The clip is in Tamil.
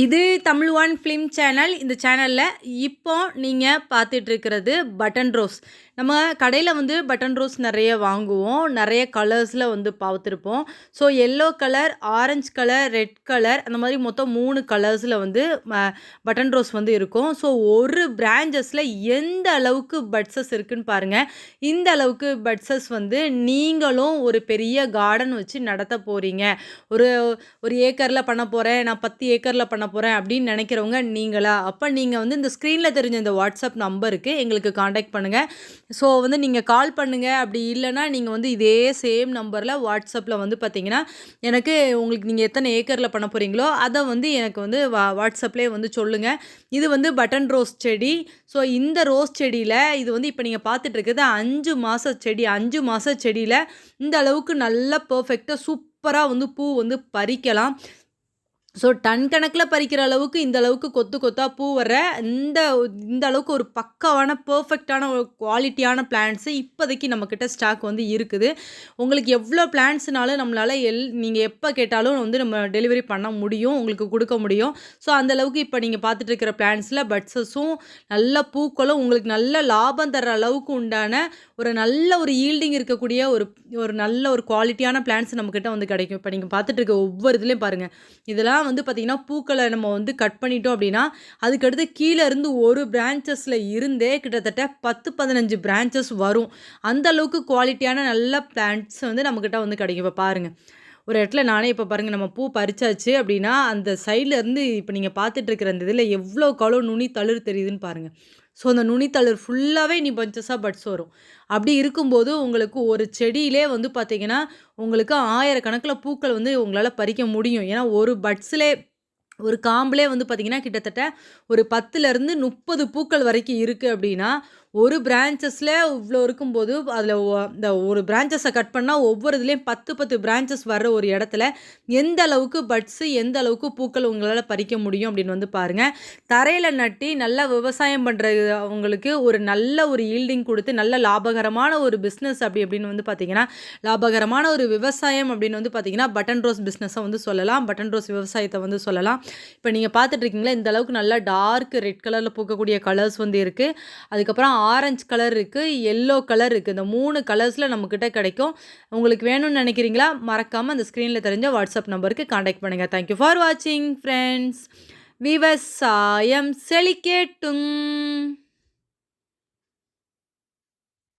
இது தமிழ் ஒன் ஃபிலிம் சேனல். இந்த சேனலில் இப்போ நீங்கள் பார்த்துட்ருக்கிறது பட்டன் ரோஸ். நம்ம கடையில் வந்து பட்டன் ரோஸ் நிறைய வாங்குவோம். நிறைய கலர்ஸில் வந்து பார்த்துருப்போம். So yellow colour, orange colour, red colour அந்த மாதிரி மொத்தம் 3 கலர்ஸில் வந்து பட்டன் ரோஸ் வந்து இருக்கும். ஸோ ஒரு பிரான்ச்சஸில் எந்த அளவுக்கு பட்ஸஸ் இருக்குதுன்னு பாருங்கள். இந்த அளவுக்கு பட்ஸஸ் வந்து நீங்களும் ஒரு பெரிய கார்டன் வச்சு நடத்த போகிறீங்க. ஒரு ஒரு ஏக்கரில் பண்ண போகிறேன், நான் 10 ஏக்கரில் பண்ண போகிறேன் அப்படின்னு நினைக்கிறவங்க நீங்களா? அப்போ நீங்கள் வந்து இந்த ஸ்க்ரீனில் தெரிஞ்ச இந்த வாட்ஸ்அப் நம்பருக்கு எங்களுக்கு காண்டாக்ட் பண்ணுங்கள். ஸோ வந்து நீங்கள் கால் பண்ணுங்கள். அப்படி இல்லைனா நீங்கள் வந்து இதே சேம் நம்பரில் வாட்ஸ்அப்பில் வந்து பார்த்தீங்கன்னா எனக்கு உங்களுக்கு நீங்கள் எத்தனை ஏக்கரில் பண்ண போகிறீங்களோ அதை வந்து எனக்கு வந்து வாட்ஸ்அப்லேயே வந்து சொல்லுங்கள். இது வந்து பட்டன் ரோஸ் செடி. ஸோ இந்த ரோஸ் செடியில் இது வந்து இப்போ நீங்கள் பார்த்துட்டு இருக்கிறது 5 மாத செடி. 5 மாத செடியில் இந்த அளவுக்கு நல்லா பர்ஃபெக்டாக சூப்பராக வந்து பூ வந்து பறிக்கலாம். ஸோ டன் கணக்கில் பறிக்கிற அளவுக்கு இந்த அளவுக்கு கொத்து கொத்தாக பூ வர இந்த அளவுக்கு ஒரு பக்காவான பர்ஃபெக்டான ஒரு குவாலிட்டியான பிளான்ட்ஸு இப்போதைக்கு நம்மக்கிட்ட ஸ்டாக் வந்து இருக்குது. உங்களுக்கு எவ்வளோ பிளான்ட்ஸ்னாலும் நம்மளால் நீங்கள் எப்போ கேட்டாலும் வந்து நம்ம டெலிவரி பண்ண முடியும், உங்களுக்கு கொடுக்க முடியும். ஸோ அந்தளவுக்கு இப்போ நீங்கள் பார்த்துட்டு இருக்கிற பிளான்ட்ஸில் பட்ஸஸும் நல்ல பூக்களும் உங்களுக்கு நல்ல லாபம் தர அளவுக்கு உண்டான ஒரு நல்ல ஒரு ஈல்டிங் இருக்கக்கூடிய ஒரு நல்ல ஒரு குவாலிட்டியான பிளான்ட்ஸ் நம்மக்கிட்ட வந்து கிடைக்கும். இப்போ நீங்கள் பார்த்துட்டு இருக்க ஒவ்வொரு இதுலேயும் பாருங்கள். இதெல்லாம் வந்து பார்த்திங்கன்னா பூக்களை நம்ம வந்து கட் பண்ணிட்டோம் அப்படின்னா அதுக்கடுத்து கீழே இருந்து ஒரு பிரான்ச்சஸில் இருந்தே கிட்டத்தட்ட 10-15 பிரான்ச்சஸ் வரும். அந்த அளவுக்கு குவாலிட்டியான நல்ல பிளான்ட்ஸ் வந்து நம்மக்கிட்ட வந்து கிடைக்கும். இப்போ பாருங்கள், ஒரு இடத்துல நானே இப்போ பாருங்கள், நம்ம பூ பறிச்சாச்சு அப்படின்னா அந்த சைடில் இருந்து இப்போ நீங்கள் பார்த்துட்டு இருக்கிற அந்த இதில் எவ்வளோ நுனி தளிர் தெரியுதுன்னு பாருங்கள். ஸோ அந்த நுனித்தளிர் ஃபுல்லாகவே நீ பஞ்சஸாக பட்ஸ் வரும். அப்படி இருக்கும்போது உங்களுக்கு ஒரு செடியிலே வந்து பார்த்திங்கன்னா உங்களுக்கு 1000 கணக்கில் பூக்கள் வந்து உங்களால் பறிக்க முடியும். ஏன்னா ஒரு பட்ஸிலே ஒரு காம்பிலே வந்து பார்த்திங்கன்னா கிட்டத்தட்ட ஒரு 10லேருந்து 30 பூக்கள் வரைக்கும் இருக்குது. அப்படின்னா ஒரு பிரான்ச்சஸில் இவ்வளோ இருக்கும்போது அதில் இந்த ஒரு பிரான்ச்சஸை கட் பண்ணால் ஒவ்வொரு இதுலேயும் 10 பிரான்ச்சஸ் வர்ற ஒரு இடத்துல எந்த அளவுக்கு பட்ஸு எந்த அளவுக்கு பூக்கள் உங்களால் பறிக்க முடியும் அப்படின்னு வந்து பாருங்கள். தரையில் நட்டி நல்லா விவசாயம் பண்ணுற அவங்களுக்கு ஒரு நல்ல ஒரு ஈல்டிங் கொடுத்து நல்ல லாபகரமான ஒரு பிஸ்னஸ் அப்படின்னு வந்து பார்த்திங்கன்னா லாபகரமான ஒரு விவசாயம் அப்படின்னு வந்து பார்த்திங்கன்னா பட்டன் ரோஸ் பிஸ்னஸை வந்து சொல்லலாம், பட்டன் ரோஸ் விவசாயத்தை வந்து சொல்லலாம். இப்போ நீங்கள் பார்த்துட்ருக்கீங்களா, இந்த அளவுக்கு நல்லா டார்க் ரெட் கலரில் பூக்கக்கூடிய கலர்ஸ் வந்து இருக்குது. அதுக்கப்புறம் ஆரஞ்சு கலர் இருக்குது, எல்லோ கலர் இருக்குது. இந்த 3 கலர்ஸில் நம்மக்கிட்ட கிடைக்கும். உங்களுக்கு வேணும்னு நினைக்கிறீங்களா? மறக்காமல் அந்த ஸ்க்ரீனில் தெரிஞ்ச வாட்ஸ்அப் நம்பருக்கு காண்டாக்ட் பண்ணுங்கள். தேங்க்யூ ஃபார் வாட்சிங் ஃப்ரெண்ட்ஸ். விவசாயம் செழிக்கட்டும்.